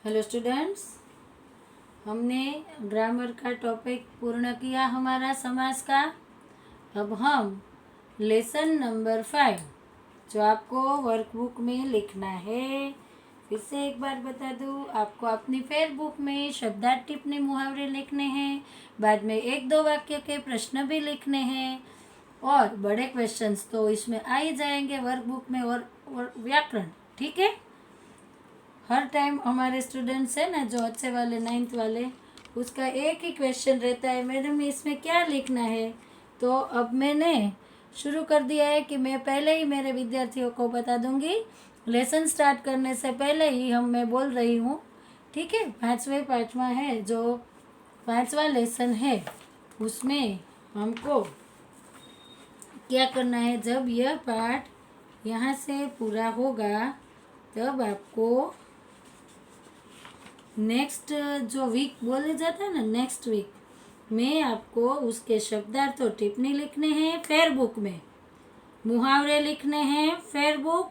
Hello students, हमने grammar का topic पूर्ण किया हमारा समास का। अब हम लेसन नंबर 5 जो आपको वर्कबुक में लिखना है, फिर से एक बार बता दूँ, आपको अपनी फेयर बुक में शब्दार्थ टिप्पणी मुहावरे लिखने हैं, बाद में एक दो वाक्य के प्रश्न भी लिखने हैं और बड़े क्वेश्चंस तो इसमें आ ही जाएंगे वर्कबुक में और व्याकरण। ठीक है। हर टाइम हमारे स्टूडेंट्स है ना जो अच्छे वाले 9th वाले, उसका एक ही क्वेश्चन रहता है, मैडम इसमें क्या लिखना है। तो अब मैंने शुरू कर दिया है कि मैं पहले ही मेरे विद्यार्थियों को बता दूंगी, लेसन स्टार्ट करने से पहले ही मैं बोल रही हूँ। ठीक है। पाँचवा है, जो 5वां लेसन है उसमें हमको क्या करना है, जब यह पाठ यहाँ से पूरा होगा तब आपको नेक्स्ट जो वीक बोले जाता है ना, नेक्स्ट वीक में आपको उसके शब्दार्थ और टिप्पणी लिखने हैं फेयर बुक में, मुहावरे लिखने हैं फेयर बुक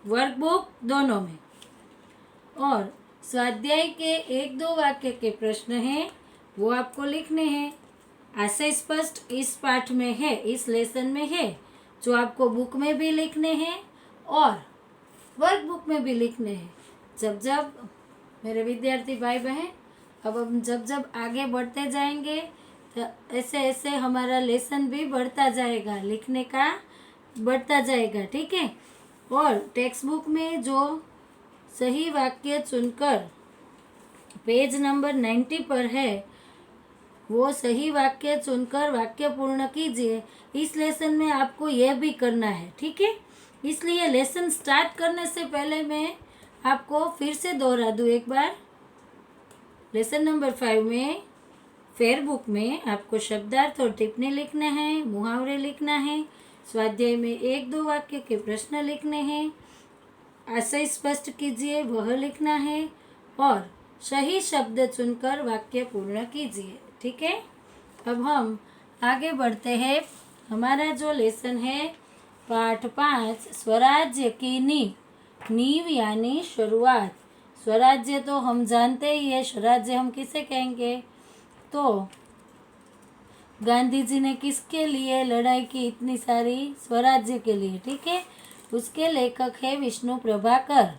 वर्कबुक दोनों में, और स्वाध्याय के एक दो वाक्य के प्रश्न हैं वो आपको लिखने हैं। आशय स्पष्ट इस पाठ में है, इस लेसन में है, जो आपको बुक में भी लिखने हैं और वर्कबुक में भी लिखने हैं। जब जब मेरे विद्यार्थी भाई बहन, अब हम जब जब आगे बढ़ते जाएंगे तो ऐसे ऐसे हमारा लेसन भी बढ़ता जाएगा, लिखने का बढ़ता जाएगा। ठीक है। और टेक्स्ट बुक में जो सही वाक्य चुनकर पेज नंबर 90 पर है, वो सही वाक्य चुनकर वाक्य पूर्ण कीजिए। इस लेसन में आपको यह भी करना है। ठीक है। इसलिए लेसन स्टार्ट करने से पहले मैं आपको फिर से दोहरा दूँ एक बार। लेसन नंबर 5 में फेयर बुक में आपको शब्दार्थ और टिप्पणी लिखना है, मुहावरे लिखना है, स्वाध्याय में एक दो वाक्य के प्रश्न लिखने हैं, आशय स्पष्ट कीजिए वह लिखना है और सही शब्द चुनकर वाक्य पूर्ण कीजिए। ठीक है। अब हम आगे बढ़ते हैं। हमारा जो लेसन है पाठ 5 स्वराज्य की नींव यानी शुरुआत। स्वराज्य तो हम जानते ही है, स्वराज्य हम किसे कहेंगे, तो गांधी जी ने किसके लिए लड़ाई की इतनी सारी, स्वराज्य के लिए। ठीक है। उसके लेखक है विष्णु प्रभाकर।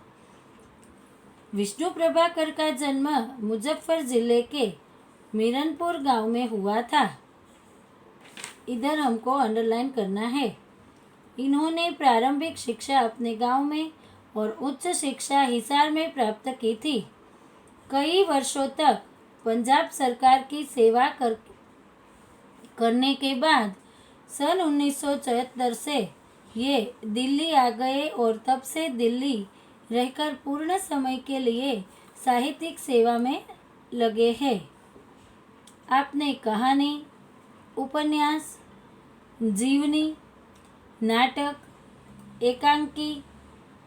विष्णु प्रभाकर का जन्म मुजफ्फर जिले के मीरनपुर गांव में हुआ था। इधर हमको अंडरलाइन करना है। इन्होंने प्रारंभिक शिक्षा अपने गांव में और उच्च शिक्षा हिसार में प्राप्त की थी। कई वर्षों तक पंजाब सरकार की सेवा करने के बाद सन 1974 से ये दिल्ली आ गए और तब से दिल्ली रहकर पूर्ण समय के लिए साहित्यिक सेवा में लगे हैं। आपने कहानी, उपन्यास, जीवनी, नाटक, एकांकी,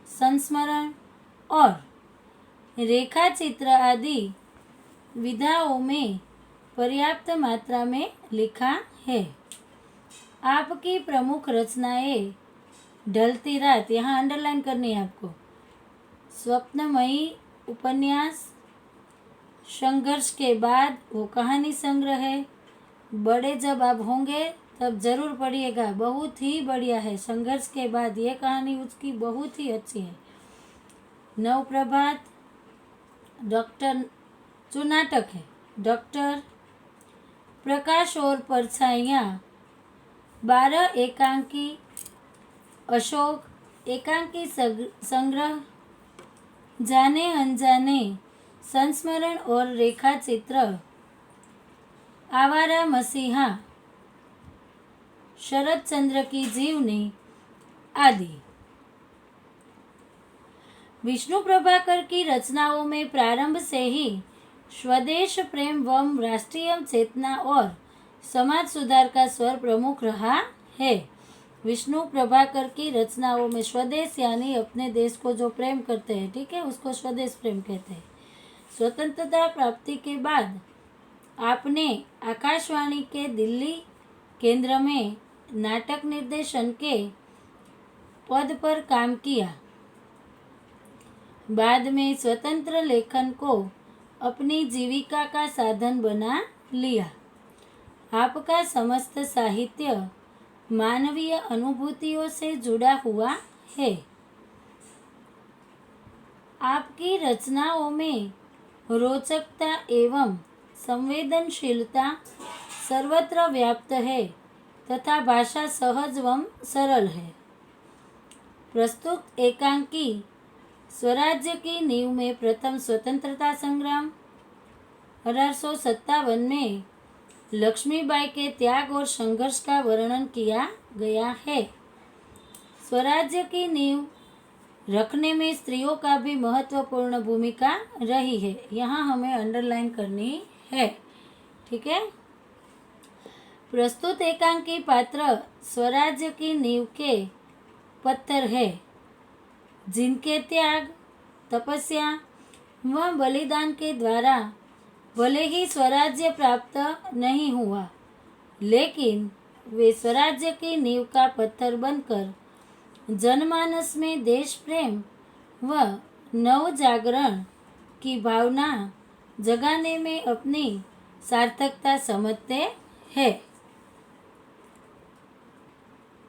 संस्मरण और रेखा चित्र आदि विधाओं में पर्याप्त मात्रा में लिखा है। आपकी प्रमुख रचनाएं ढलती रात, यहाँ अंडरलाइन करनी है आपको, स्वप्नमयी उपन्यास, संघर्ष के बाद वो कहानी संग्रह है, बड़े जब आप होंगे तब जरूर पढ़िएगा, बहुत ही बढ़िया है। संघर्ष के बाद ये कहानी उसकी बहुत ही अच्छी है। नवप्रभात, डॉक्टर जो नाटक है, डॉक्टर, प्रकाश और परछाइयाँ, 12 एकांकी, अशोक, एकांकी संग्रह, जाने अनजाने, संस्मरण और रेखा चित्र, आवारा मसीहा, शरद चंद्र की जीवनी आदि। विष्णु प्रभाकर की रचनाओं में प्रारंभ से ही स्वदेश प्रेम व राष्ट्रीय चेतना और समाज सुधार का स्वर प्रमुख रहा है। विष्णु प्रभाकर की रचनाओं में स्वदेश यानी अपने देश को जो प्रेम करते हैं, ठीक है, उसको स्वदेश प्रेम कहते हैं। स्वतंत्रता प्राप्ति के बाद आपने आकाशवाणी के दिल्ली केंद्र में नाटक निर्देशन के पद पर काम किया। बाद में स्वतंत्र लेखन को अपनी जीविका का साधन बना लिया। आपका समस्त साहित्य मानवीय अनुभूतियों से जुड़ा हुआ है। आपकी रचनाओं में रोचकता एवं संवेदनशीलता सर्वत्र व्याप्त है तथा भाषा सहज एवं सरल है। प्रस्तुत एकांकी स्वराज्य की नींव में प्रथम स्वतंत्रता संग्राम 1857 में लक्ष्मीबाई के त्याग और संघर्ष का वर्णन किया गया है। स्वराज्य की नींव रखने में स्त्रियों का भी महत्वपूर्ण भूमिका रही है। यहाँ हमें अंडरलाइन करनी है, ठीक है। प्रस्तुत एकांकी पात्र स्वराज्य की नींव के पत्थर है, जिनके त्याग, तपस्या व बलिदान के द्वारा भले ही स्वराज्य प्राप्त नहीं हुआ, लेकिन वे स्वराज्य की नींव का पत्थर बनकर जनमानस में देश प्रेम व नव जागरण की भावना जगाने में अपनी सार्थकता समझते हैं।